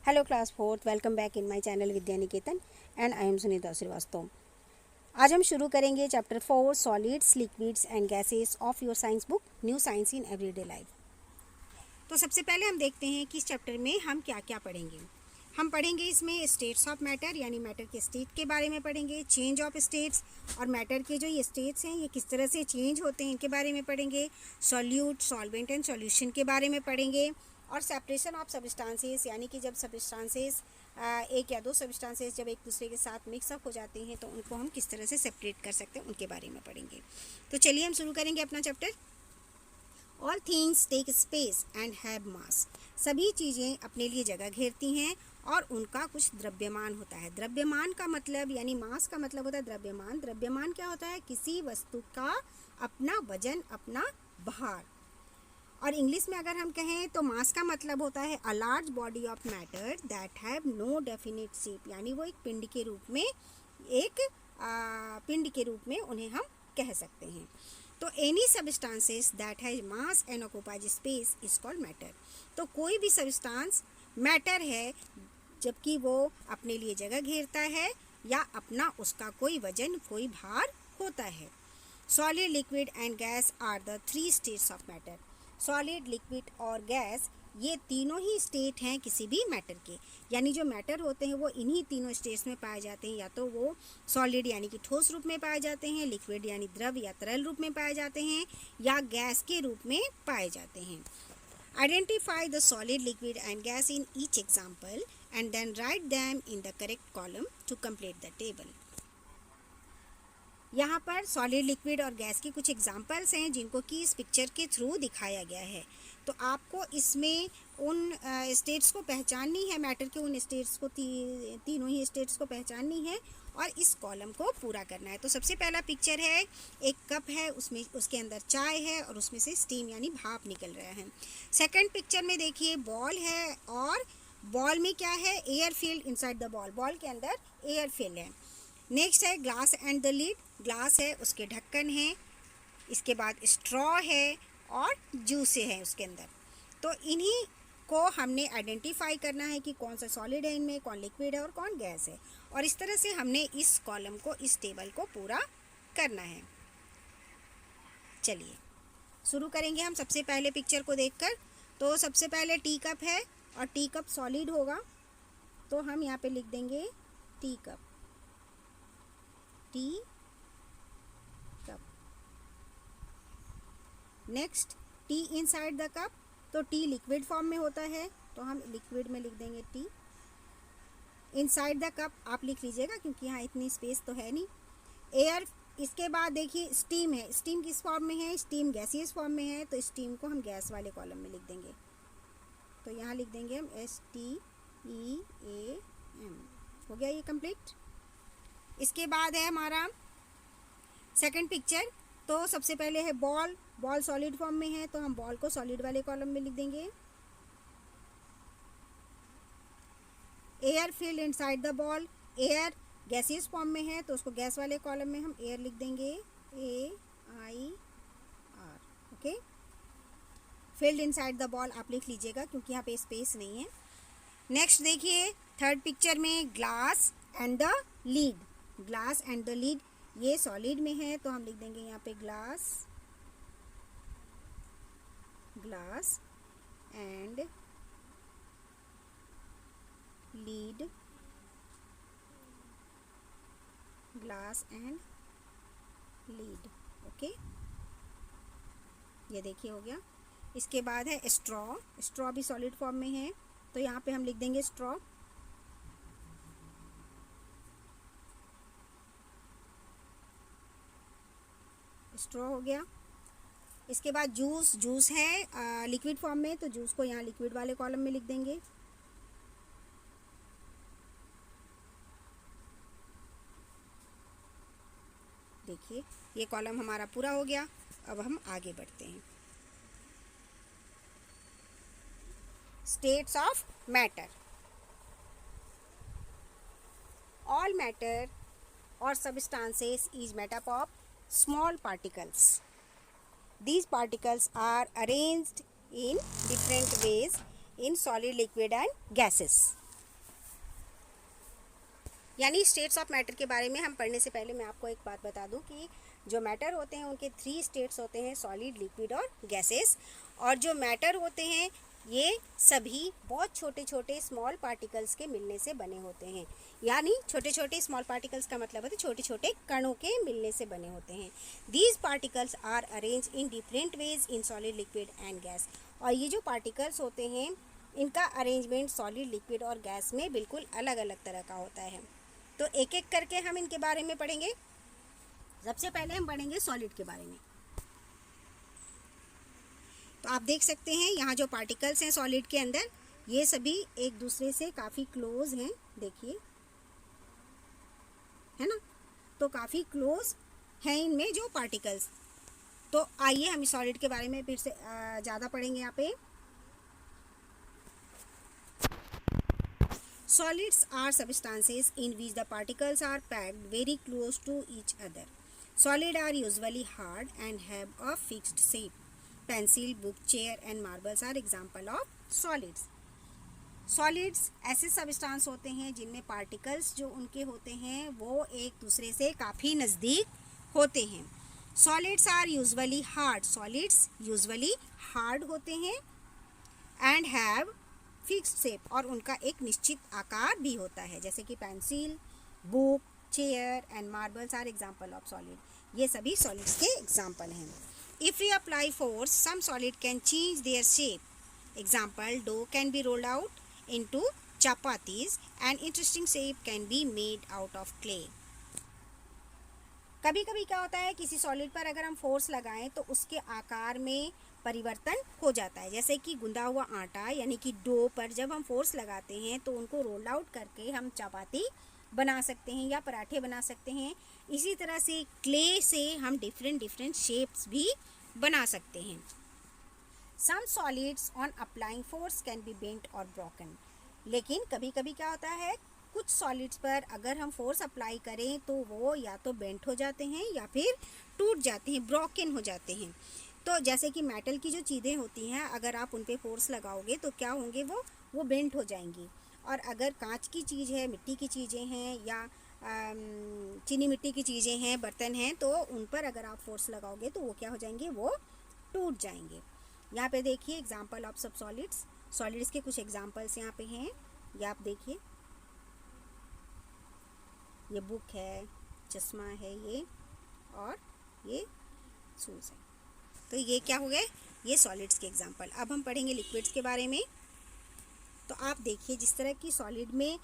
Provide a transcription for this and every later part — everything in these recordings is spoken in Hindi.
Hello class fourth, welcome back in my channel Vidya Niketan and I am Sunita Srivastava. आज हम शुरू करेंगे chapter 4 solids liquids and gases of your science book new science in everyday life. तो सबसे पहले हम देखते हैं कि इस चैप्टर में हम क्या क्या पढ़ेंगे। हम पढ़ेंगे इसमें स्टेट्स ऑफ मैटर, यानी मैटर के स्टेट के बारे में पढ़ेंगे, चेंज ऑफ स्टेट्स और मैटर के जो ये स्टेट्स हैं ये किस तरह से चेंज होते हैं इनके बारे में पढ़ेंगे, सॉल्यूट, सॉल्वेंट एंड सॉल्यूशन के बारे में पढ़ेंगे और सेपरेशन ऑफ सब्सटेंसेस, यानी कि जब सब्सटेंसेस एक या दो सब्सटेंसेस जब एक दूसरे के साथ मिक्सअप हो जाते हैं तो उनको हम किस तरह से सेपरेट कर सकते हैं उनके बारे में पढ़ेंगे। तो चलिए हम शुरू करेंगे अपना chapter. All things tech space and have मास। सभी चीज़ें अपने लिए जगह घेरती हैं और उनका कुछ द्रव्यमान होता है। द्रव्यमान का मतलब यानी मास का मतलब होता है द्रव्यमान। द्रव्यमान क्या होता है? किसी वस्तु का अपना वजन, अपना भार। और इंग्लिश में अगर हम कहें तो मास का मतलब होता है a large body of matter that have no definite shape, यानी वो एक पिंड के रूप में उन्हें हम कह सकते हैं। तो any substances that has mass and occupies space is called matter. तो कोई भी सब्सटेंस मैटर है जबकि वो अपने लिए जगह घेरता है या अपना उसका कोई वजन, कोई भार होता है। Solid, liquid and gas are the three states of matter. Solid, liquid और गैस ये तीनों ही स्टेट हैं किसी भी मैटर के, यानी जो मैटर होते हैं वो इन्हीं तीनों स्टेट्स में पाए जाते हैं। या तो वो सॉलिड यानी कि ठोस रूप में पाए जाते हैं, लिक्विड यानी द्रव या तरल रूप में पाए जाते हैं, या गैस के रूप में पाए जाते हैं। Identify the solid, liquid and gas in each example and then write them in the correct column to complete the table. यहाँ पर सॉलिड, लिक्विड और गैस की कुछ एग्जांपल्स हैं जिनको कि इस पिक्चर के थ्रू दिखाया गया है। तो आपको इसमें उन स्टेट्स को पहचाननी है, मैटर के उन स्टेट्स को तीनों ही स्टेट्स को पहचाननी है और इस कॉलम को पूरा करना है। तो सबसे पहला पिक्चर है, एक कप है, उसमें उसके अंदर चाय है और उसमें से स्टीम यानी भाप निकल रहा है। सेकेंड पिक्चर में देखिए बॉल है और बॉल में क्या है? Air field inside the ball, ball के अंदर एयर फील्ड है। नेक्स्ट है glass and the lead, glass है उसके ढक्कन है, इसके बाद स्ट्रॉ है और जूस है उसके अंदर। तो इन्हीं को हमने आइडेंटिफाई करना है कि कौन सा सॉलिड है इनमें, कौन लिक्विड है और कौन गैस है। और इस तरह से हमने इस कॉलम को, इस टेबल को पूरा करना है। चलिए शुरू करेंगे हम सबसे पहले पिक्चर को देखकर। तो सबसे पहले टी कप है और टी कप सॉलिड होगा तो हम यहाँ पे लिख देंगे tea cup, tea cup. Next T inside the cup, तो टी लिक्विड फॉर्म में होता है तो हम लिक्विड में लिख देंगे टी। इनसाइड द कप आप लिख लीजिएगा क्योंकि यहाँ इतनी स्पेस तो है नहीं। एयर, इसके बाद देखिए स्टीम है, स्टीम किस फॉर्म में है? स्टीम गैसियस फॉर्म में है तो स्टीम को हम गैस वाले कॉलम में लिख देंगे। तो यहाँ लिख देंगे हम STEAM। हो गया ये कंप्लीट। इसके बाद है हमारा सेकंड पिक्चर। तो सबसे पहले है बॉल, बॉल सॉलिड फॉर्म में है तो हम बॉल को सॉलिड वाले कॉलम में लिख देंगे। Air field inside the ball, air gaseous form में है तो उसको गैस वाले कॉलम में हम एयर लिख देंगे, AIR। Okay. Field inside the ball आप लिख लीजिएगा क्योंकि यहाँ पे स्पेस नहीं है। नेक्स्ट देखिए थर्ड पिक्चर में glass and the lead, glass and the lead ये सॉलिड में है तो हम लिख देंगे यहाँ पे glass, glass and lead, glass and lead. Okay, ये देखिए हो गया। इसके बाद है स्ट्रॉ, स्ट्रॉ भी सॉलिड फॉर्म में है तो यहाँ पे हम लिख देंगे स्ट्रॉ। स्ट्रॉ हो गया। इसके बाद जूस, जूस है लिक्विड फॉर्म में तो जूस को यहाँ लिक्विड वाले कॉलम में लिख देंगे। देखिए ये कॉलम हमारा पूरा हो गया। अब हम आगे बढ़ते हैं। States of matter. All matter or substances is made up of small particles. These particles are arranged in different ways in solid, liquid and gases. यानी स्टेट्स ऑफ मैटर के बारे में हम पढ़ने से पहले मैं आपको एक बात बता दूं कि जो मैटर होते हैं उनके 3 स्टेट्स होते हैं, सॉलिड, लिक्विड और गैसेस। और जो मैटर होते हैं ये सभी बहुत छोटे छोटे स्मॉल पार्टिकल्स के मिलने से बने होते हैं। यानी छोटे छोटे स्मॉल पार्टिकल्स का मतलब होता है छोटे छोटे कणों के मिलने से बने होते हैं। These particles are arrange in different ways in solid, liquid and gas. और ये जो पार्टिकल्स होते हैं इनका अरेंजमेंट सॉलिड, लिक्विड और गैस में बिल्कुल अलग अलग तरह का होता है। तो एक एक करके हम इनके बारे में पढ़ेंगे। सबसे पहले हम पढ़ेंगे सॉलिड के बारे में। तो आप देख सकते हैं यहाँ जो पार्टिकल्स हैं सॉलिड के अंदर ये सभी एक दूसरे से काफ़ी क्लोज हैं, देखिए, है ना। तो काफ़ी क्लोज हैं इनमें जो पार्टिकल्स। तो आइए हम सॉलिड के बारे में फिर से ज़्यादा पढ़ेंगे यहाँ पे। Solids are substances in which the particles are packed very close to each other. Solid are usually hard and have a fixed shape. Pencil, book, chair and marbles are example of solids. Solids ऐसे substance होते हैं जिनमें particles जो उनके होते हैं वो एक दूसरे से काफ़ी नज़दीक होते हैं। Solids are usually hard. Solids usually hard होते हैं and have फिक्स्ड शेप, और उनका एक निश्चित आकार भी होता है, जैसे कि pencil, book, chair and marbles are example of solid. ये सभी सॉलिड्स के एग्जाम्पल हैं। If you apply force some solid can change their shape. Example, dough can be rolled out into chapatis and interesting shape can be made out of clay. कभी कभी क्या होता है, किसी सॉलिड पर अगर हम फोर्स लगाएं तो उसके आकार में परिवर्तन हो जाता है। जैसे कि गुंदा हुआ आटा यानी कि डो पर जब हम फोर्स लगाते हैं तो उनको रोल आउट करके हम चपाती बना सकते हैं या पराठे बना सकते हैं। इसी तरह से क्ले से हम डिफरेंट शेप्स भी बना सकते हैं। Some solids on applying force can be bent और ब्रोकन। लेकिन कभी कभी क्या होता है, कुछ सॉलिड्स पर अगर हम फोर्स अप्लाई करें तो वो या तो बेंट हो जाते हैं या फिर टूट जाते हैं, ब्रोकन हो जाते हैं। तो जैसे कि मेटल की जो चीज़ें होती हैं अगर आप उन पे फोर्स लगाओगे तो क्या होंगे, वो बेंट हो जाएंगी। और अगर कांच की चीज़ है, मिट्टी की चीज़ें हैं या चीनी मिट्टी की चीज़ें हैं, बर्तन हैं, तो उन पर अगर आप फोर्स लगाओगे तो वो क्या हो जाएंगे, वो टूट जाएंगे। यहाँ पे देखिए एग्जाम्पल ऑफ सब सॉलिड्स। सॉलिड्स के कुछ एग्जाम्पल्स यहाँ पे हैं, ये आप देखिए, ये बुक है, चश्मा है ये, और ये शूज़ है। तो ये क्या हो गए, ये सॉलिड्स के एग्जाम्पल। अब हम पढ़ेंगे लिक्विड्स के बारे में। तो आप देखिए जिस तरह की सॉलिड में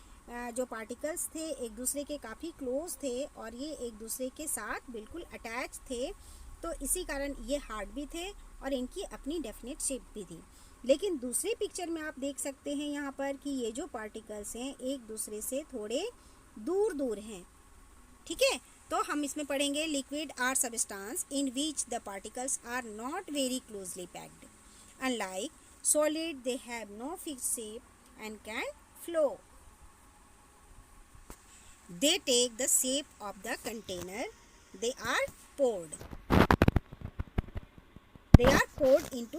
जो पार्टिकल्स थे एक दूसरे के काफ़ी क्लोज थे और ये एक दूसरे के साथ बिल्कुल अटैच थे, तो इसी कारण ये हार्ड भी थे और इनकी अपनी डेफिनेट शेप भी थी। लेकिन दूसरी पिक्चर में आप देख सकते हैं यहाँ पर कि ये जो पार्टिकल्स हैं एक दूसरे से थोड़े दूर दूर हैं, ठीक है। तो हम इसमें पढ़ेंगे liquid are substance in which the particles are not very closely packed. Unlike solid they have no fixed shape and can flow. They take the shape of the container they are poured into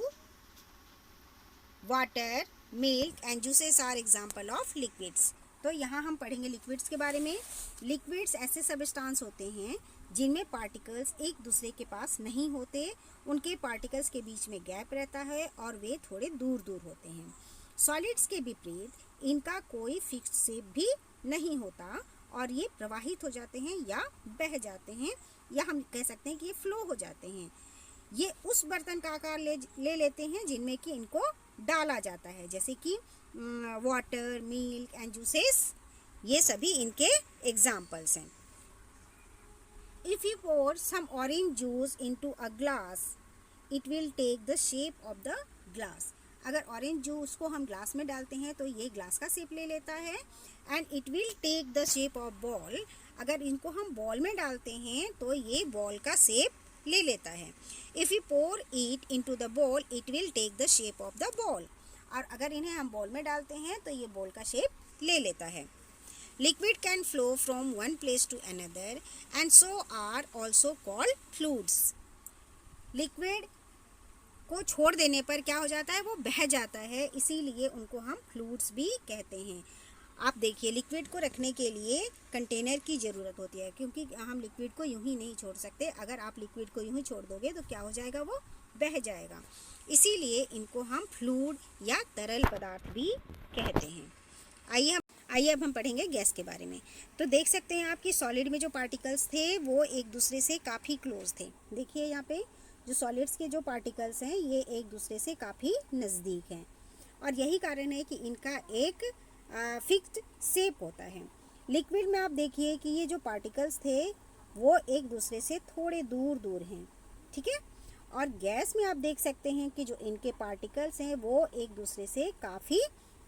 water, milk and juices are example of liquids। तो यहाँ हम पढ़ेंगे लिक्विड्स के बारे में। लिक्विड्स ऐसे सबस्टांस होते हैं जिनमें पार्टिकल्स एक दूसरे के पास नहीं होते, उनके पार्टिकल्स के बीच में गैप रहता है और वे थोड़े दूर दूर होते हैं। सॉलिड्स के विपरीत इनका कोई फिक्स्ड शेप भी नहीं होता और ये प्रवाहित हो जाते हैं या बह जाते हैं, या हम कह सकते हैं कि ये फ्लो हो जाते हैं। ये उस बर्तन का आकार ले लेते हैं जिनमें कि इनको डाला जाता है, जैसे कि वाटर, मिल्क एंड जूसेस, ये सभी इनके एग्जाम्पल्स हैं। If you pour some orange juice into a glass it will take the shape of the glass. अगर ऑरेंज जूस को हम ग्लास में डालते हैं तो ये ग्लास का शेप ले लेता है। And it will take the shape of ball. अगर इनको हम बॉल में डालते हैं तो ये बॉल का शेप ले लेता है। If you pour it into the ball it will take the shape of the ball. और अगर इन्हें हम बॉल में डालते हैं तो ये बॉल का शेप ले लेता है। Liquid can flow from one place to another and so are also called fluids. Liquid को छोड़ देने पर क्या हो जाता है, वो बह जाता है, इसीलिए उनको हम फ्लूइड्स भी कहते हैं। आप देखिए लिक्विड को रखने के लिए कंटेनर की ज़रूरत होती है, क्योंकि हम लिक्विड को यूं ही नहीं छोड़ सकते। अगर आप लिक्विड को यूं ही छोड़ दोगे तो क्या हो जाएगा, वो बह जाएगा। इसीलिए इनको हम फ्लूइड या तरल पदार्थ भी कहते हैं। आइए अब हम पढ़ेंगे गैस के बारे में। तो देख सकते हैं आप कि सॉलिड में जो पार्टिकल्स थे वो एक दूसरे से काफ़ी क्लोज थे। देखिए यहाँ पे जो सॉलिड्स के जो पार्टिकल्स हैं ये एक दूसरे से काफ़ी नज़दीक हैं, और यही कारण है कि इनका एक फिक्स्ड शेप होता है। लिक्विड में आप देखिए कि ये जो पार्टिकल्स थे वो एक दूसरे से थोड़े दूर दूर हैं, ठीक है। और गैस में आप देख सकते हैं कि जो इनके पार्टिकल्स हैं वो एक दूसरे से काफ़ी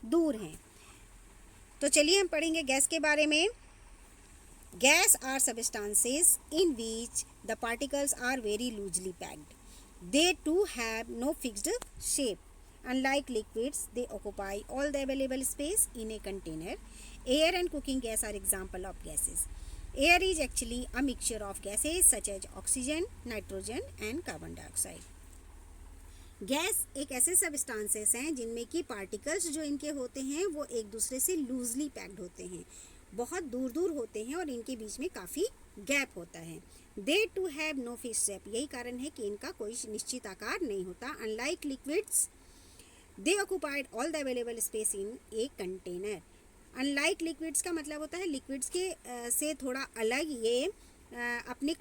दूर हैं। तो चलिए हम पढ़ेंगे गैस के बारे में। Gas are substances in which the particles are very loosely packed. They too have no fixed shape. Unlike liquids, they occupy all the available space in a container. Air and cooking gas are example of gases. Air is actually a mixture of gases such as oxygen, nitrogen and carbon dioxide. Gas एक ऐसे सबस्टांसेस हैं जिनमें कि पार्टिकल्स जो इनके होते हैं वो एक दूसरे से लूजली पैक्ड होते हैं, बहुत दूर दूर होते हैं और इनके बीच में काफ़ी गैप होता है। They too have no fixed shape, यही कारण है कि इनका कोई निश्चित आकार नहीं होता। Unlike liquids they occupied all the available space in a container. Unlike liquids का मतलब होता है लिक्विड्स के से थोड़ा अलग ये अपने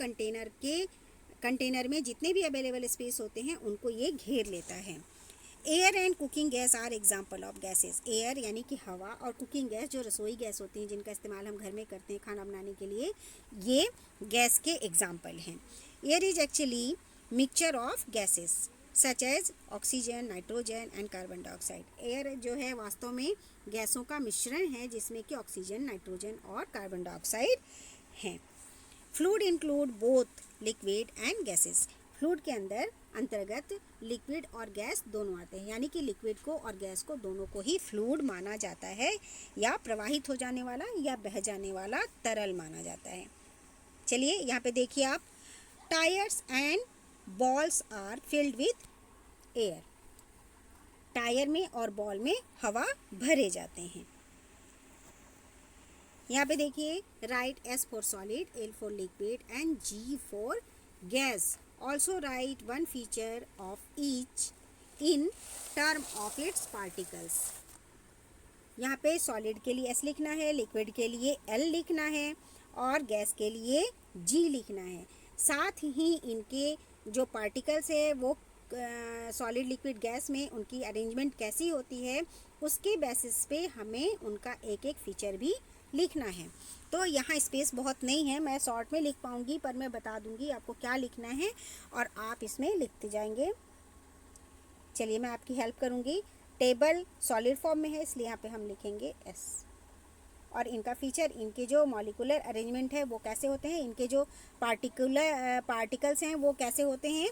कंटेनर में जितने भी अवेलेबल स्पेस होते हैं उनको ये घेर लेता है। Air and cooking gas are example of gases. Air यानी कि हवा और कुकिंग गैस जो रसोई गैस होती हैं जिनका इस्तेमाल हम घर में करते हैं खाना बनाने के लिए, ये गैस के एग्जाम्पल हैं। Air is actually mixture of gases such as oxygen, nitrogen and carbon dioxide. Air जो है वास्तव में गैसों का मिश्रण है जिसमें कि ऑक्सीजन, नाइट्रोजन और कार्बन डाइऑक्साइड हैं। Fluid include both liquid and gases. Fluid के अंतर्गत लिक्विड और गैस दोनों आते हैं, यानी कि लिक्विड को और गैस को दोनों को ही फ्लूइड माना जाता है, या प्रवाहित हो जाने वाला या बह जाने वाला तरल माना जाता है। चलिए यहाँ पे देखिए आप, tyres and balls are filled with air. Tyre में और बॉल में हवा भरे जाते हैं। यहाँ पे देखिए, write S for solid, L for liquid and G for gas. Also write one feature of each in term of its particles. यहाँ पे सॉलिड के लिए एस लिखना है, लिक्विड के लिए एल लिखना है और गैस के लिए जी लिखना है। साथ ही इनके जो पार्टिकल्स है वो सॉलिड, लिक्विड, गैस में उनकी अरेंजमेंट कैसी होती है उसके बेसिस पे हमें उनका एक एक फीचर भी लिखना है। तो यहाँ स्पेस बहुत नहीं है, मैं शॉर्ट में लिख पाऊँगी, पर मैं बता दूँगी आपको क्या लिखना है और आप इसमें लिखते जाएंगे। चलिए मैं आपकी हेल्प करूँगी। टेबल सॉलिड फॉर्म में है इसलिए यहाँ पे हम लिखेंगे एस, और इनका फीचर, इनके जो मॉलिकुलर अरेंजमेंट है वो कैसे होते हैं, इनके जो पार्टिकल्स हैं वो कैसे होते हैं,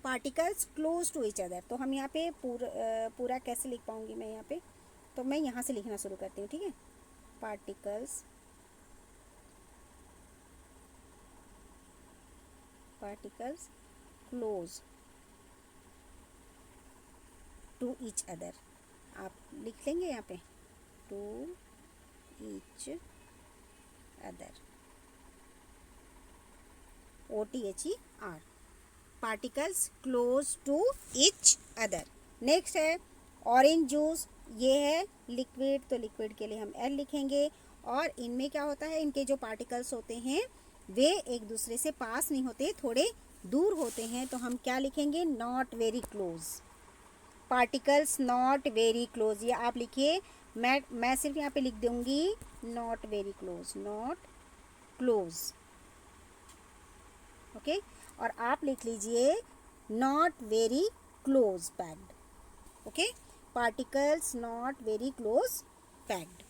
particles close to each other. तो हम यहाँ पे पूरा कैसे लिख पाऊँगी मैं यहाँ पे, तो मैं यहाँ से लिखना शुरू करती हूँ, ठीक है। Particles close to each other, आप लिख लेंगे यहाँ पे to each other, OTHER, particles close to each other. Next है ऑरेंज जूस, ये है लिक्विड, तो लिक्विड के लिए हम एल लिखेंगे। और इनमें क्या होता है, इनके जो पार्टिकल्स होते हैं वे एक दूसरे से पास नहीं होते, थोड़े दूर होते हैं, तो हम क्या लिखेंगे, not very close. Particles not very close, ये आप लिखिए, मैं सिर्फ यहाँ पे लिख दूंगी not very close, not close, okay. और आप लिख लीजिए not very close packed, okay. Particles not very close packed.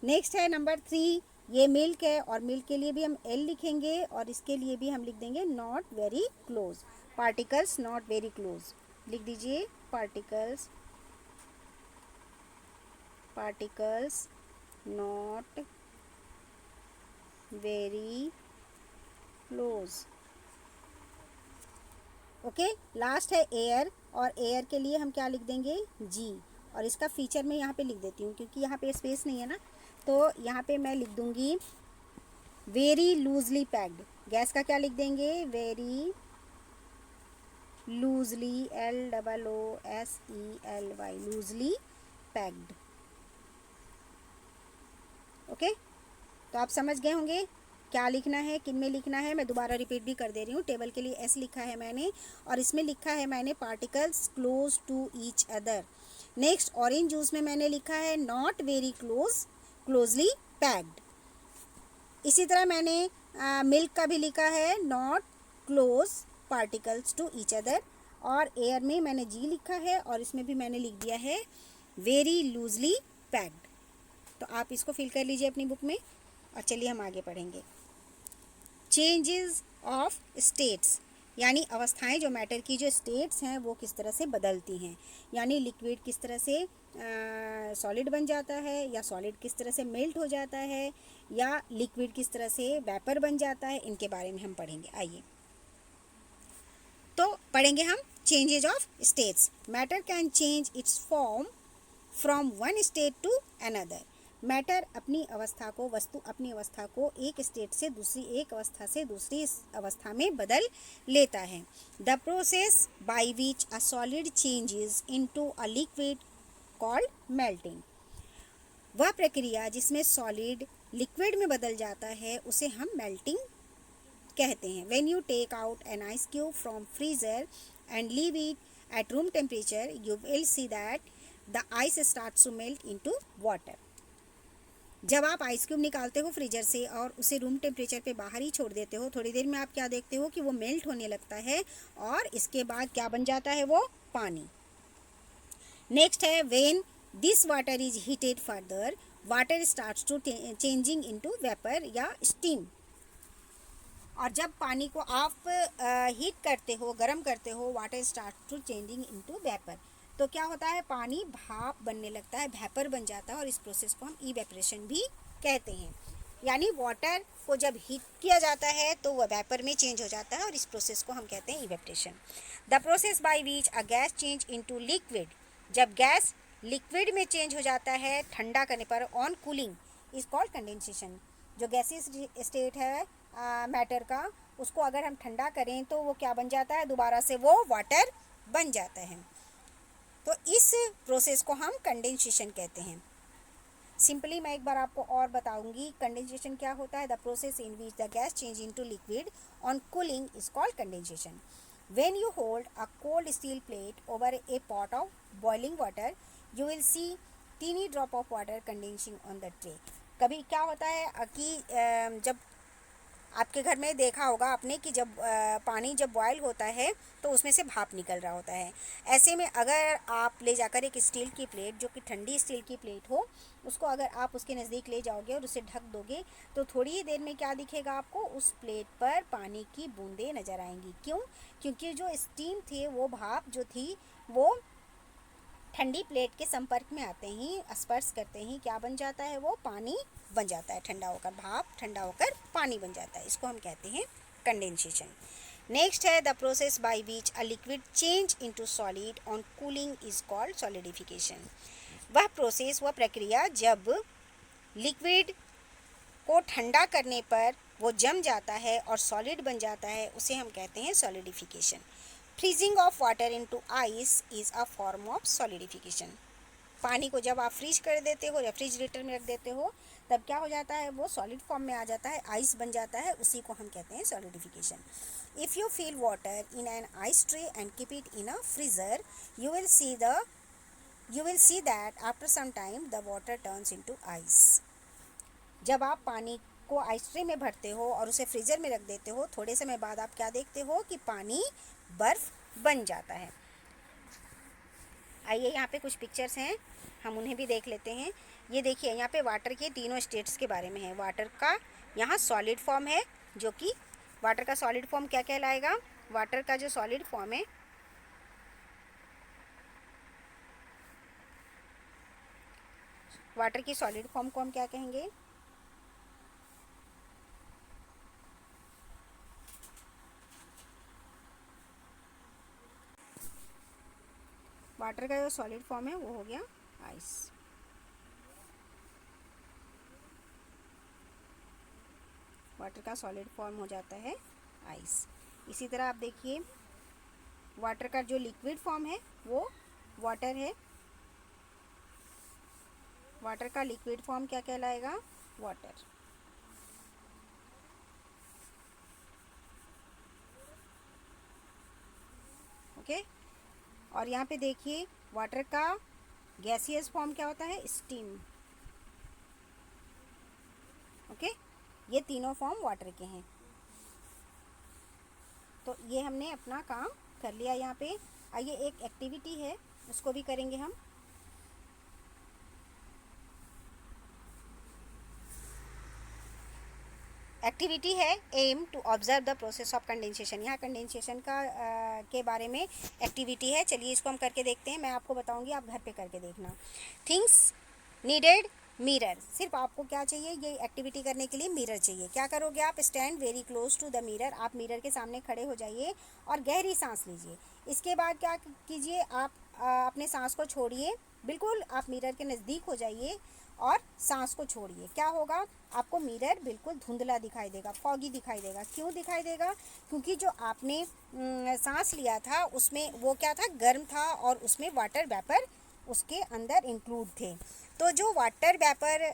Next है नंबर 3, ये मिल्क है और मिल्क के लिए भी हम एल लिखेंगे और इसके लिए भी हम लिख देंगे not very close. Particles not very close लिख दीजिए, particles not very close, okay. Last है एयर, और एयर के लिए हम क्या लिख देंगे, जी। और इसका फीचर मैं यहाँ पे लिख देती हूँ क्योंकि यहाँ पे स्पेस नहीं है ना, तो यहाँ पे मैं लिख दूँगी वेरी लूजली पैक्ड। गैस का क्या लिख देंगे, very loosely, LOOSELY, loosely packed. Okay, तो आप समझ गए होंगे क्या लिखना है, किन में लिखना है। मैं दोबारा रिपीट भी कर दे रही हूँ। टेबल के लिए एस लिखा है मैंने, और इसमें लिखा है मैंने particles close to each other. Next orange juice में मैंने लिखा है नॉट वेरी क्लोजली पैक्ड। इसी तरह मैंने मिल्क का भी लिखा है not close particles to each other. और एयर में मैंने जी लिखा है, और इसमें भी मैंने लिख दिया है वेरी लूजली पैक्ड। तो आप इसको फिल कर लीजिए अपनी बुक में, और चलिए हम आगे पढ़ेंगे। चेंजेस ऑफ स्टेट्स, यानी अवस्थाएं, जो मैटर की जो स्टेट्स हैं वो किस तरह से बदलती हैं, यानी लिक्विड किस तरह से सॉलिड बन जाता है, या सॉलिड किस तरह से मेल्ट हो जाता है, या लिक्विड किस तरह से वेपर बन जाता है, इनके बारे में हम पढ़ेंगे। आइए तो पढ़ेंगे हम changes of states. Matter can change its form from one state to another. Matter अपनी अवस्था को, वस्तु अपनी अवस्था को एक स्टेट से दूसरी, एक अवस्था से दूसरी अवस्था में बदल लेता है। The process by which a solid changes into a liquid called melting. वह प्रक्रिया जिसमें सॉलिड लिक्विड में बदल जाता है उसे हम मेल्टिंग कहते हैं। When you take out an ice cube from freezer and leave it at room temperature, you will see that the ice starts to melt into water. जब आप आइस क्यूब निकालते हो फ्रीजर से और उसे रूम टेम्परेचर पे बाहर ही छोड़ देते हो, थोड़ी देर में आप क्या देखते हो कि वो मेल्ट होने लगता है, और इसके बाद क्या बन जाता है, वो पानी। नेक्स्ट है when this water is heated further, water starts to changing into vapour या स्टीम। और जब पानी को आप हीट करते हो, गर्म करते हो, water start to changing into vapour, तो क्या होता है, पानी भाप बनने लगता है, वेपर बन जाता है, और इस प्रोसेस को हम इवेपोरेशन भी कहते हैं। यानी वाटर को जब हीट किया जाता है तो वह वेपर में चेंज हो जाता है, और इस प्रोसेस को हम कहते हैं evaporation. The process by which a gas change into liquid, जब गैस लिक्विड में चेंज हो जाता है ठंडा करने पर, on cooling, is called condensation. जो गैसियस स्टेट है मैटर का, उसको अगर हम ठंडा करें तो वो क्या बन जाता है, दोबारा से वो वाटर बन जाता है। तो इस प्रोसेस को हम कंडेंसेशन कहते हैं। सिंपली मैं एक बार आपको और बताऊंगी कंडेंसेशन क्या होता है। The process in which the gas change into liquid on cooling is called condensation. When you hold a cold steel plate over a pot of boiling water, you will see tiny drop of water condensing on the tray. कभी क्या होता है कि जब आपके घर में देखा होगा आपने कि जब पानी जब बॉयल होता है तो उसमें से भाप निकल रहा होता है। ऐसे में अगर आप ले जाकर एक स्टील की प्लेट, जो कि ठंडी स्टील की प्लेट हो, उसको अगर आप उसके नज़दीक ले जाओगे और उसे ढक दोगे, तो थोड़ी ही देर में क्या दिखेगा आपको, उस प्लेट पर पानी की बूंदें नज़र आएंगी। क्यों? क्योंकि जो स्टीम थी, वो भाप जो थी, वो ठंडी प्लेट के संपर्क में आते ही, स्पर्श करते ही क्या बन जाता है, वो पानी बन जाता है। ठंडा होकर भाप, ठंडा होकर पानी बन जाता है। इसको हम कहते हैं कंडेंसेशन। नेक्स्ट है the process by which a liquid change into solid on cooling is called solidification. वह प्रोसेस, वह प्रक्रिया जब लिक्विड को ठंडा करने पर वो जम जाता है और सॉलिड बन जाता है, उसे हम कहते हैं solidification. Freezing of water into ice is a form of solidification. पानी को जब आप फ्रीज कर देते हो, रेफ्रिजरेटर में रख देते हो, तब क्या हो जाता है, वो सॉलिड फॉर्म में आ जाता है, आइस बन जाता है, उसी को हम कहते हैं solidification. If you fill water in an ice tray and keep it in a freezer, you will see that after some time the water turns into ice. जब आप पानी को आइस ट्रे में भरते हो और उसे फ्रीज़र में रख देते हो, थोड़े समय बाद आप क्या देखते हो कि पानी बर्फ़ बन जाता है। आइए यहाँ पे कुछ पिक्चर्स हैं, हम उन्हें भी देख लेते हैं। ये देखिए, यहाँ पे वाटर के तीनों स्टेट्स के बारे में है। वाटर का यहाँ सॉलिड फॉर्म है, जो कि वाटर का सॉलिड फॉर्म क्या कहलाएगा, वाटर का जो सॉलिड फॉर्म है, वाटर की सॉलिड फॉर्म को हम क्या कहेंगे, वाटर का जो सॉलिड फॉर्म है वो हो गया आइस। वाटर का सॉलिड फॉर्म हो जाता है आइस। इसी तरह आप देखिए वाटर का जो लिक्विड फॉर्म है वो वाटर है। वाटर का लिक्विड फॉर्म क्या कहलाएगा? वाटर। ओके। और यहाँ पे देखिए वाटर का गैसियस फॉर्म क्या होता है? स्टीम। ओके। ये तीनों फॉर्म वाटर के हैं। तो ये हमने अपना काम कर लिया यहाँ पे। आइए एक एक्टिविटी है उसको भी करेंगे हम। एक्टिविटी है aim to observe the process of condensation. यहाँ कंडेंसेशन का के बारे में एक्टिविटी है। चलिए इसको हम करके देखते हैं। मैं आपको बताऊंगी, आप घर पे करके देखना। Things needed mirror. सिर्फ आपको क्या चाहिए ये एक्टिविटी करने के लिए? मिरर चाहिए। क्या करोगे आप? Stand very close to the mirror. आप मिरर के सामने खड़े हो जाइए और गहरी सांस लीजिए। इसके बाद क्या कीजिए आप अपने सांस को छोड़िए। बिल्कुल आप मिरर के नज़दीक हो जाइए और सांस को छोड़िए। क्या होगा? आपको मिरर बिल्कुल धुंधला दिखाई देगा, फॉगी दिखाई देगा। क्यों दिखाई देगा? क्योंकि जो आपने सांस लिया था उसमें वो क्या था? गर्म था और उसमें वाटर वेपर उसके अंदर इंक्लूड थे। तो जो वाटर वेपर,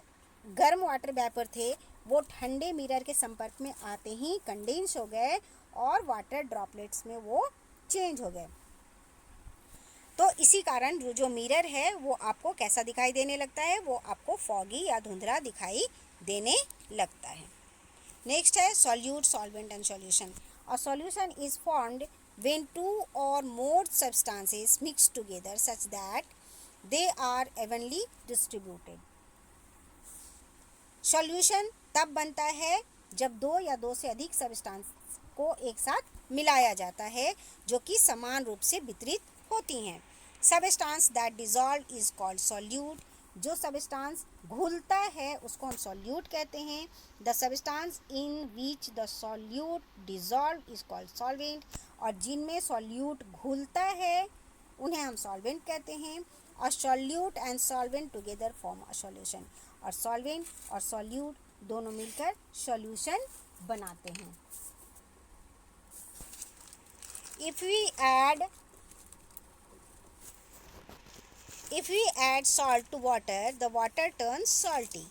गर्म वाटर वेपर थे, वो ठंडे मिरर के संपर्क में आते ही कंडेंस हो गए और वाटर ड्रॉपलेट्स में वो चेंज हो गए। तो इसी कारण जो मिरर है वो आपको कैसा दिखाई देने लगता है? वो आपको फॉगी या धुंधला दिखाई देने लगता है। नेक्स्ट है solute, solvent and solution. A solution is formed when two or more substances mix together such that they are evenly distributed. Solution तब बनता है जब दो या दो से अधिक सब्सटेंस को एक साथ मिलाया जाता है जो कि समान रूप से वितरित होती हैं। Substance that dissolve is called solute. जो सबस्टांस घुलता है उसको हम सॉल्यूट कहते हैं। The substance in which the solute dissolve is called solvent. और जिनमें सॉल्यूट घुलता है उन्हें हम सॉल्वेंट कहते हैं। और solute and solvent together form a solution. और सॉल्वेंट और सॉल्यूट दोनों मिलकर सॉल्यूशन बनाते हैं। If we add salt to water the water turns salty.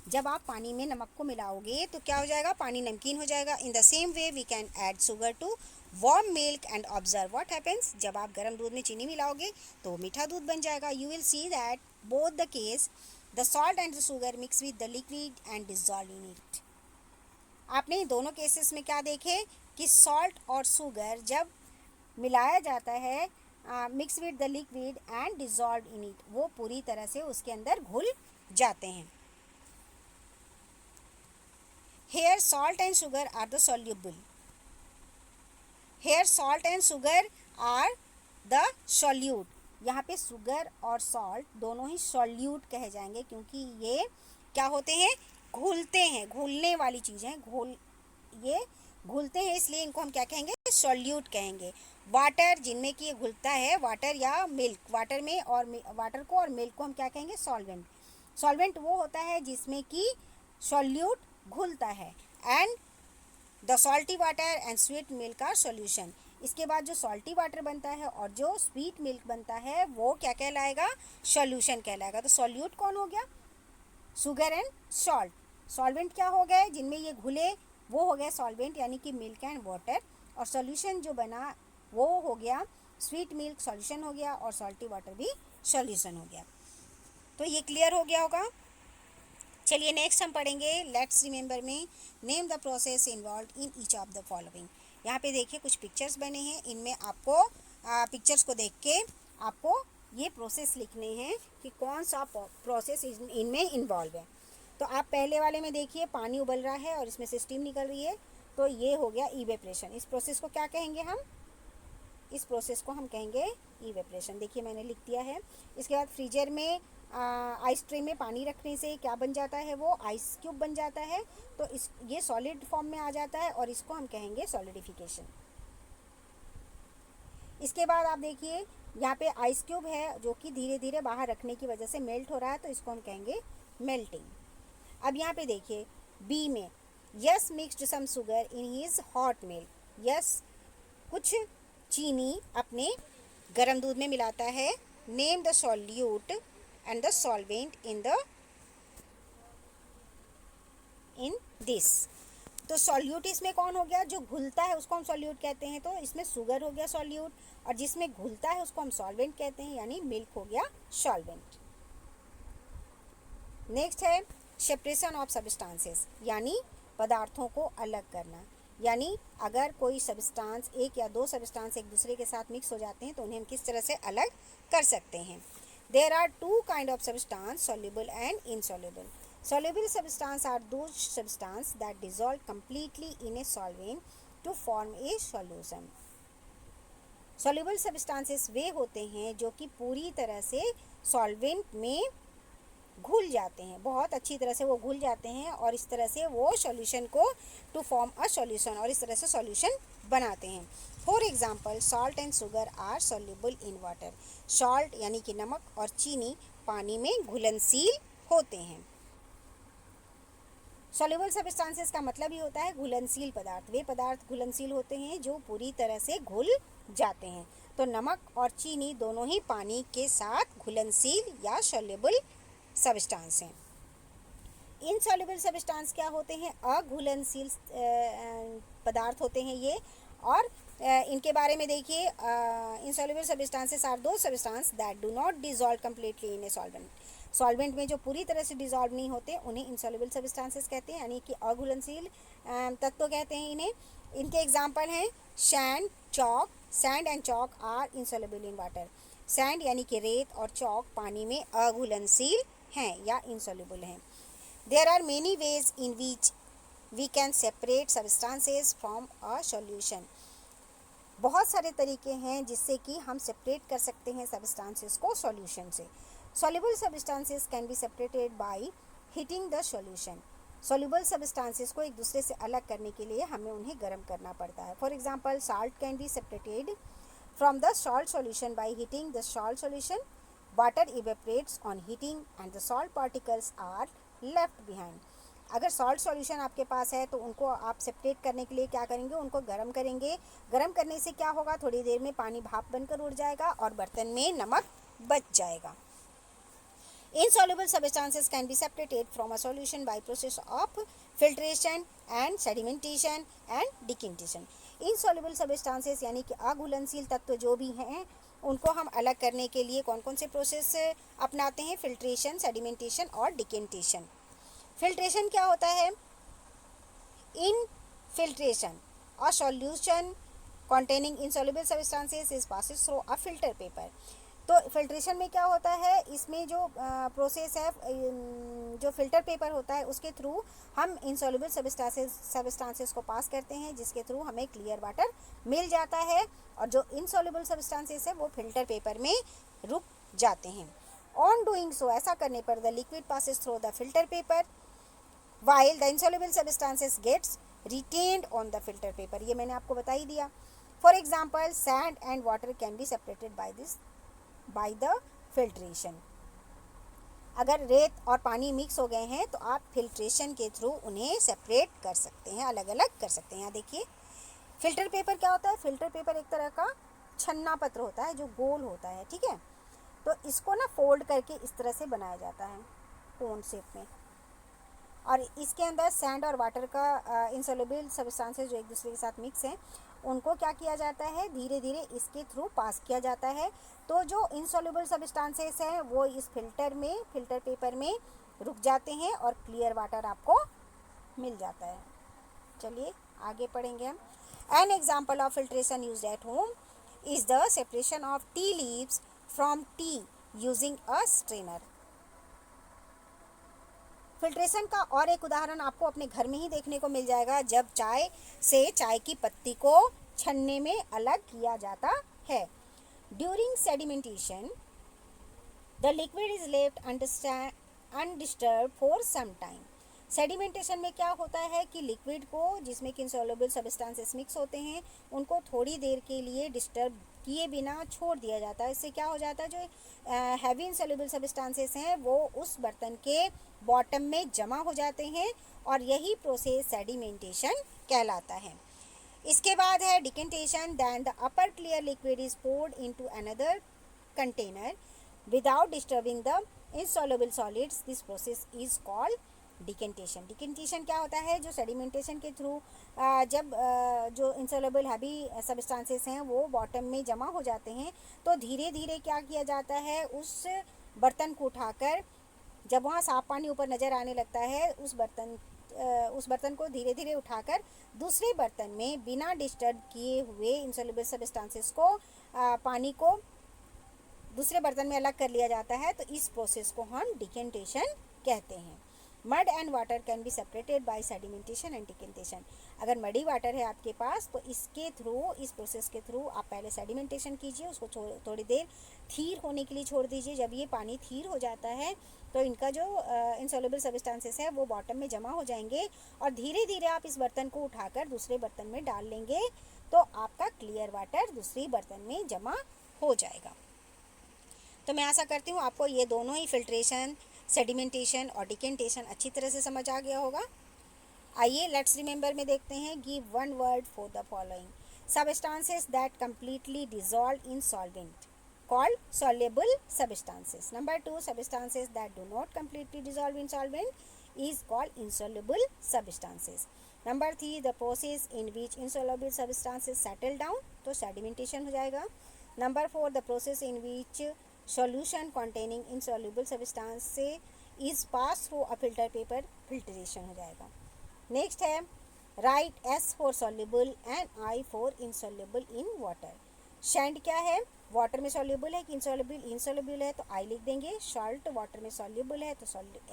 जब आप पानी में नमक को मिलाओगे तो क्या हो जाएगा? पानी नमकीन हो जाएगा। In the same way we can add sugar to warm milk and observe what happens. जब आप गर्म दूध में चीनी मिलाओगे तो मीठा दूध बन जाएगा। You will see that both the case the salt and the sugar mix with the liquid and dissolve in it. आपने दोनों केसेस में क्या देखे कि सॉल्ट और शुगर जब मिलाया जाता है mix with the liquid and dissolve in it, वो पूरी तरह से उसके अंदर घुल जाते हैं। Here salt and sugar are the soluble. Here salt and sugar are the solute. यहाँ पे शुगर और सॉल्ट दोनों ही सॉल्यूट कहे जाएंगे क्योंकि ये क्या होते हैं? घुलते हैं, घुलने वाली चीज़ें। ये घुलते हैं इसलिए इनको हम क्या कहेंगे? सॉल्यूट कहेंगे। वाटर जिनमें कि ये घुलता है, वाटर या मिल्क, वाटर में और वाटर को और मिल्क को हम क्या कहेंगे? सॉल्वेंट। सॉल्वेंट वो होता है जिसमें कि सॉल्यूट घुलता है। And the salty water and sweet milk are solution. इसके बाद जो सॉल्टी वाटर बनता है और जो स्वीट मिल्क बनता है वो क्या कहलाएगा? सॉल्यूशन कहलाएगा। तो सॉल्यूट कौन हो गया? Sugar and salt. सॉल्वेंट क्या हो गए? जिनमें ये घुले वो हो गया सॉल्वेंट यानी कि मिल्क एंड वाटर। और सॉल्यूशन जो बना वो हो गया स्वीट मिल्क, सॉल्यूशन हो गया, और सॉल्टी वाटर भी सॉल्यूशन हो गया। तो ये क्लियर हो गया होगा। चलिए नेक्स्ट हम पढ़ेंगे लेट्स रिमेंबर में name the process involve in each of the following. यहाँ पे देखिए कुछ पिक्चर्स बने हैं। इनमें आपको पिक्चर्स को देख के आपको ये प्रोसेस लिखने हैं कि कौन सा प्रोसेस इनमें इन्वॉल्व है। तो आप पहले वाले में देखिए पानी उबल रहा है और इसमें से स्टीम निकल रही है, तो ये हो गया इवेपरेशन। इस प्रोसेस को क्या कहेंगे हम? इस प्रोसेस को हम कहेंगे इवेपरेशन। देखिए मैंने लिख दिया है। इसके बाद फ्रीजर में आइस ट्रे में पानी रखने से क्या बन जाता है? वो आइस क्यूब बन जाता है। तो ये सॉलिड फॉर्म में आ जाता है और इसको हम कहेंगे सॉलिडिफिकेशन। इसके बाद आप देखिए यहाँ पे आइस क्यूब है जो कि धीरे धीरे बाहर रखने की वजह से मेल्ट हो रहा है, तो इसको हम कहेंगे मेल्टिंग। अब यहाँ पे देखिए बी में, Yash mixed some sugar in his hot milk, Yash कुछ चीनी अपने गर्म दूध में मिलाता है। Name the solute and the solvent in this. तो सॉल्यूट इसमें कौन हो गया, जो घुलता है उसको हम सॉल्यूट कहते हैं, तो इसमें शुगर हो गया सॉल्यूट, और जिसमें घुलता है उसको हम सॉल्वेंट कहते हैं, यानी मिल्क हो गया सॉल्वेंट। नेक्स्ट है सेपरेशन ऑफ सब्सटेंसेस, यानी पदार्थों को अलग करना। यानी अगर कोई सब्सटेंस, एक या दो सब्सटेंस एक दूसरे के साथ मिक्स हो जाते हैं तो उन्हें हम किस तरह से अलग कर सकते हैं। There are two kind of substance, soluble and insoluble. Soluble substance are those substance that dissolve completely in a solvent to form a solution. Soluble substances वे होते हैं जो कि पूरी तरह से सॉल्वेंट में घुल जाते हैं, बहुत अच्छी तरह से वो घुल जाते हैं और इस तरह से वो सॉल्यूशन को टू फॉर्म अ सॉल्यूशन, और इस तरह से सॉल्यूशन बनाते हैं। For example salt and sugar are soluble in water. Salt यानी कि नमक और चीनी पानी में घुलनशील होते हैं। सॉल्युबल सब्सटेंसेस का मतलब ही होता है घुलनशील पदार्थ। वे पदार्थ घुलनशील होते हैं जो पूरी तरह से घुल जाते हैं। तो नमक और चीनी दोनों ही पानी के साथ घुलनशील या सॉल्युबल सब्सटेंस हैं। इनसॉल्युबल सब्सटेंस क्या होते हैं, अघुलनशील पदार्थ होते हैं ये। और इनके बारे में देखिए, इनसॉल्युबल सब्सटेंसेस आर दो substance that do not dissolve completely in a solvent. Solvent में जो पूरी तरह से डिसॉल्व नहीं होते उन्हें इनसॉल्युबल सब्सटेंसेस कहते हैं, यानी कि अघुलनशील तत्व कहते हैं इन्हें। इनके एग्जाम्पल हैं sand, chalk. Sand and chalk are insoluble in water. Sand यानी कि रेत और चॉक पानी में अघुलनशील हैं या इनसॉल्युबल हैं। There are many ways in which we can separate substances from a solution. बहुत सारे तरीके हैं जिससे कि हम सेपरेट कर सकते हैं सब्सटेंसेस को सॉल्यूशन से। Soluble substances can be separated bye heating the solution. Soluble substances को एक दूसरे से अलग करने के लिए हमें उन्हें गर्म करना पड़ता है। For example salt can be separated from the salt solution by heating the salt solution. Water evaporates on heating and the salt particles are left behind. अगर सॉल्ट सॉल्यूशन आपके पास है तो उनको आप सेपरेट करने के लिए क्या करेंगे, उनको गर्म करेंगे। गर्म करने से क्या होगा, थोड़ी देर में पानी भाप बनकर उड़ जाएगा और बर्तन में नमक बच जाएगा। Insoluble substances can be separated from a solution by process of filtration and sedimentation and decantation. Insoluble substances यानी कि अघुलनशील तत्व जो भी हैं उनको हम अलग करने के लिए कौन कौन से प्रोसेस अपनाते हैं, फिल्ट्रेशन, सेडिमेंटेशन और डिकेंटेशन। फिल्ट्रेशन क्या होता है, in filtration a solution containing insoluble substances is passes through a filter paper। तो फिल्ट्रेशन में क्या होता है, इसमें जो प्रोसेस है, जो फिल्टर पेपर होता है उसके थ्रू हम इनसॉल्युबल सब्सटेंसेस को पास करते हैं, जिसके थ्रू हमें क्लियर वाटर मिल जाता है, और जो इनसॉल्युबल सब्सटेंसेस है वो फिल्टर पेपर में रुक जाते हैं। ऑन डूइंग सो, ऐसा करने पर the liquid passes through the filter paper while the insoluble substances gets retained on the filter paper. ये मैंने आपको बता ही दिया। For example sand and water can be separated by the filtration. अगर रेत और पानी मिक्स हो गए हैं तो आप फिल्ट्रेशन के थ्रू उन्हें सेपरेट कर सकते हैं, अलग अलग कर सकते हैं। यहाँ देखिए फिल्टर पेपर क्या होता है, फिल्टर पेपर एक तरह का छन्ना पत्र होता है जो गोल होता है, ठीक है। तो इसको ना फोल्ड करके इस तरह से बनाया जाता है कोन शेप में, और इसके अंदर सैंड और वाटर का इनसॉल्युबल सब्सटेंसेस जो एक दूसरे के साथ मिक्स हैं उनको क्या किया जाता है, धीरे धीरे इसके थ्रू पास किया जाता है। तो जो इनसॉल्युबल सब्सटेंसेस हैं वो इस फिल्टर पेपर में रुक जाते हैं और क्लियर वाटर आपको मिल जाता है। चलिए आगे पढ़ेंगे हम। An example of filtration used at home is the separation of tea leaves from T using a strainer. Filtration का और एक उदाहरण आपको अपने घर में ही देखने को मिल जाएगा, जब चाय से चाय की पत्ती को छन्ने में अलग किया जाता है। During sedimentation the liquid is left undisturb for some time. Sedimentation में क्या होता है कि लिक्विड को, जिसमें कि इनसॉल्युबल सब्सटेंसेस मिक्स होते हैं, उनको थोड़ी देर के लिए डिस्टर्ब किए बिना छोड़ दिया जाता है। इससे क्या हो जाता है, जो हैवी इनसॉल्युबल सब्सटेंसेस हैं वो उस बर्तन के बॉटम में जमा हो जाते हैं और यही प्रोसेस सेडिमेंटेशन कहलाता है। इसके बाद है decantation. Then the upper clear liquid is poured into another container without disturbing the insoluble solids. This process is called decantation. Decantation क्या होता है, जो सेडिमेंटेशन के थ्रू जब जो इंसॉल्युबल हैवी सब्सटेंसेस हैं वो बॉटम में जमा हो जाते हैं तो धीरे धीरे क्या किया जाता है, उस बर्तन को उठाकर, जब वहाँ साफ पानी ऊपर नज़र आने लगता है, उस बर्तन को धीरे धीरे उठाकर दूसरे बर्तन में बिना डिस्टर्ब किए हुए इंसॉल्युबल सब्सटेंसेस को पानी को दूसरे बर्तन में अलग कर लिया जाता है। तो इस प्रोसेस को हम डिकेंटेशन कहते हैं। Mud and water can be separated bye sedimentation and decantation. अगर मडी वाटर है आपके पास तो इसके थ्रू, इस प्रोसेस के थ्रू आप पहले सेडिमेंटेशन कीजिए, उसको थोड़ी देर थीर होने के लिए छोड़ दीजिए। जब ये पानी थीर हो जाता है तो इनका जो इंसॉल्युबल सब्सटेंसेस है वो बॉटम में जमा हो जाएंगे और धीरे धीरे आप इस बर्तन को उठाकर दूसरे बर्तन में डाल लेंगे तो आपका क्लियर वाटर दूसरी बर्तन में जमा हो जाएगा। तो मैं आशा करती हूँ आपको ये दोनों ही फिल्ट्रेशन, सेडिमेंटेशन और डिकेंटेशन अच्छी तरह से समझ आ गया होगा। आइए लेट्स रिमेंबर में देखते हैं। Give one word for the following substances that completely dissolve in solvent called soluble substances. Number 2, substances that do not completely dissolve in solvent is called insoluble substances. Number 3, the process in which insoluble substances settle down, तो sedimentation हो जाएगा. Number 4, the process in which solution containing insoluble substances is passed through a filter paper, filtration हो जाएगा. Next है write S for soluble and I for insoluble in water. शैंड क्या है, वाटर में सॉल्युबल है कि इंसॉल्युबल है तो आई लिख देंगे. सॉल्ट वाटर में सॉल्युबल है तो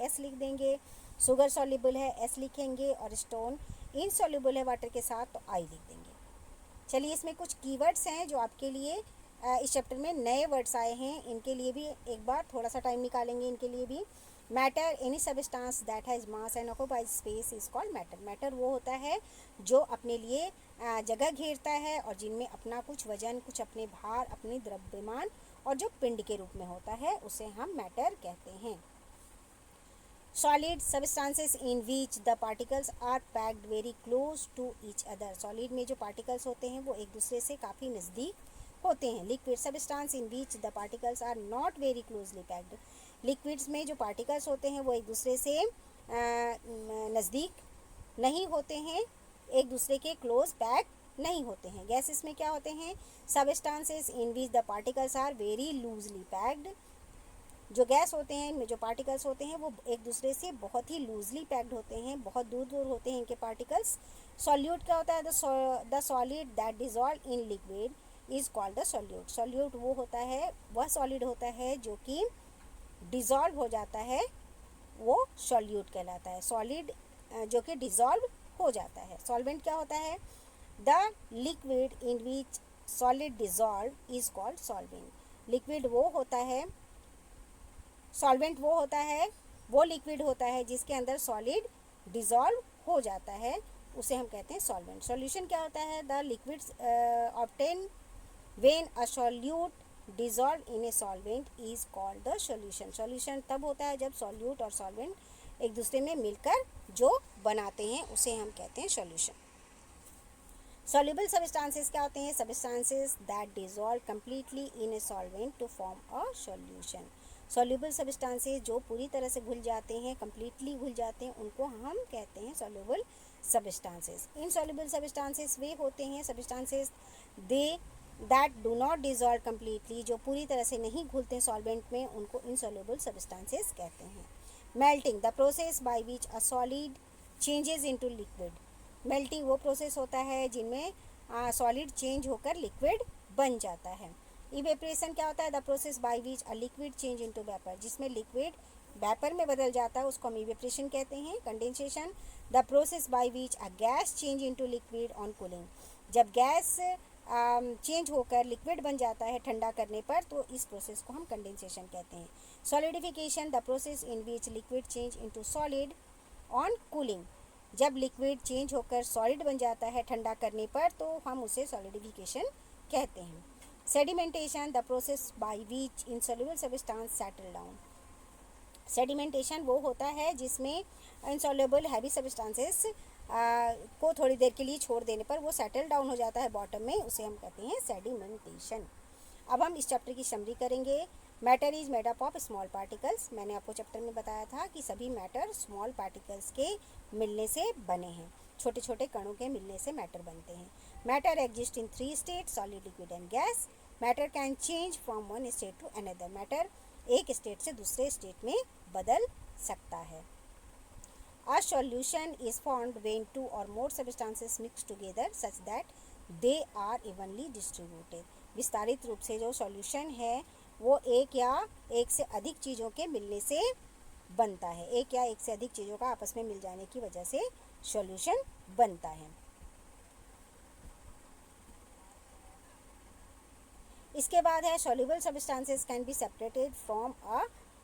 एस लिख देंगे. शुगर सॉल्युबल है एस लिखेंगे और स्टोन इनसॉल्युबल है वाटर के साथ तो आई लिख देंगे. चलिए इसमें कुछ कीवर्ड्स हैं जो आपके लिए इस चैप्टर में नए वर्ड्स आए हैं, इनके लिए भी एक बार थोड़ा सा टाइम निकालेंगे. इनके लिए भी matter, any substance that has mass and occupies space is called matter. Matter वो होता है जो अपने लिए जगह घेरता है और जिनमें अपना कुछ वजन, कुछ अपने भार, अपने द्रव्यमान और जो पिंड के रूप में होता है उसे हम मैटर कहते हैं. Solid substances in which the particles are packed very close to each other. Solid में जो पार्टिकल्स होते हैं वो एक दूसरे से काफ़ी नज़दीक होते हैं. Liquid substance in which the particles are not very closely packed. Liquids में जो पार्टिकल्स होते हैं वो एक दूसरे से नज़दीक नहीं होते हैं, एक दूसरे के क्लोज पैक नहीं होते हैं. गैसेस में क्या होते हैं, substances in which the particles are very loosely packed. जो गैस होते हैं इनमें जो पार्टिकल्स होते हैं वो एक दूसरे से बहुत ही लूजली पैक्ड होते हैं, बहुत दूर दूर होते हैं इनके पार्टिकल्स. सॉल्यूट क्या होता है, the solid that dissolve in liquid is called the solute. Solute वो होता है, वह सॉलिड होता है जो कि डिज़ोल्व हो जाता है, वो सॉल्यूट कहलाता है. सॉलिड जो कि डिज़ोल्व हो जाता है. सॉल्वेंट क्या होता है, the liquid in which solid dissolve is called solvent. Liquid वो होता है, सॉल्वेंट वो होता है, वो लिक्विड होता है जिसके अंदर सॉलिड डिज़ोल्व हो जाता है, उसे हम कहते हैं सॉल्वेंट. सॉल्यूशन क्या होता है, the liquids obtain when a solute dissolve in a solvent is called the solution. Solution तब होता है जब सॉल्यूट और सॉल्वेंट एक दूसरे में मिलकर जो बनाते हैं उसे हम कहते हैं सॉल्यूशन. सॉल्युबल सबस्टांसेस क्या होते हैं, substances that dissolve completely in a solvent to form a solution. Soluble substances जो पूरी तरह से घुल जाते हैं, कम्प्लीटली घुल जाते हैं, उनको हम कहते हैं सॉल्युबल सबस्टांसेस. इनसॉल्युबल सबस्टांसेस वे होते हैं substances that do not dissolve completely, जो पूरी तरह से नहीं घुलते सॉल्वेंट में, उनको इनसॉल्युबल सबस्टांसेस कहते हैं. Melting, the process by which a solid changes into liquid. Melting वो प्रोसेस होता है जिनमें सॉलिड चेंज होकर लिक्विड बन जाता है. इवेपोरेशन क्या होता है, the process by which a liquid change into vapour. जिसमें लिक्विड वेपर में बदल जाता है उसको हम इवेपोरेशन कहते हैं. Condensation, the process by which a gas change into liquid on cooling. जब गैस चेंज होकर लिक्विड बन जाता है ठंडा करने पर तो इस प्रोसेस को हम कंडेंसेशन कहते हैं. Solidification, the process in which liquid change into solid on cooling. जब लिक्विड चेंज होकर सॉलिड बन जाता है ठंडा करने पर तो हम उसे सॉलिडिफिकेशन कहते हैं. Sedimentation the process by which insoluble substance settle down. Sedimentation वो होता है जिसमें इनसॉल्युबल हैवी सब्सटेंसेस को थोड़ी देर के लिए छोड़ देने पर वो सेटल डाउन हो जाता है बॉटम में, उसे हम कहते हैं सेडिमेंटेशन। अब हम इस चैप्टर की समरी करेंगे। Matter is made up of small particles. मैंने आपको चैप्टर में बताया था कि सभी मैटर स्मॉल पार्टिकल्स के मिलने से बने हैं, छोटे छोटे कणों के मिलने से मैटर बनते हैं। Matter exist in 3 state, solid, liquid and gas. Matter can change from one state to another. Matter एक स्टेट से दूसरे स्टेट में बदल सकता है। A solution is formed when 2 or more substances mix together such that they are evenly distributed। विस्तारित रूप से जो सॉल्यूशन है वो एक या एक से अधिक चीज़ों के मिलने से बनता है। एक या एक से अधिक चीज़ों का आपस में मिल जाने की वजह से सॉल्यूशन बनता है। इसके बाद है soluble substances can be separated from a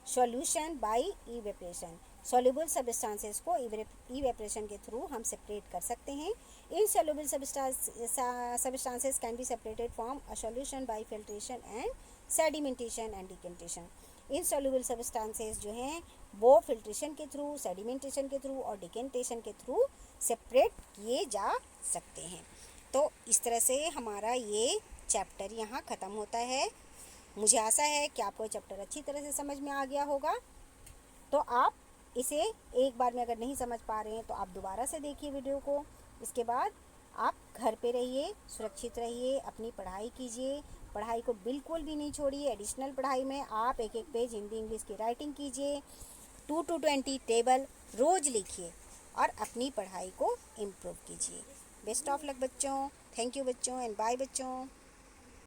solution by evaporation। soluble substances को evaporation के थ्रू हम सेपरेट कर सकते हैं। insoluble substances can be separated from a solution by filtration and sedimentation and decantation। insoluble substances जो हैं वो फिल्ट्रेशन के थ्रू, सेडिमेंटेशन के थ्रू और डिकेंटेशन के थ्रू सेपरेट किए जा सकते हैं। तो इस तरह से हमारा ये चैप्टर यहाँ ख़त्म होता है। मुझे आशा है कि आपको चैप्टर अच्छी तरह से समझ में आ गया होगा। तो आप इसे एक बार में अगर नहीं समझ पा रहे हैं तो आप दोबारा से देखिए वीडियो को। इसके बाद आप घर पे रहिए, सुरक्षित रहिए, अपनी पढ़ाई कीजिए, पढ़ाई को बिल्कुल भी नहीं छोड़िए। एडिशनल पढ़ाई में आप एक एक पेज हिंदी इंग्लिश की राइटिंग कीजिए, 2 to 20 टेबल रोज़ लिखिए और अपनी पढ़ाई को इम्प्रूव कीजिए। बेस्ट ऑफ लक बच्चों। थैंक यू बच्चों एंड बाय बच्चों।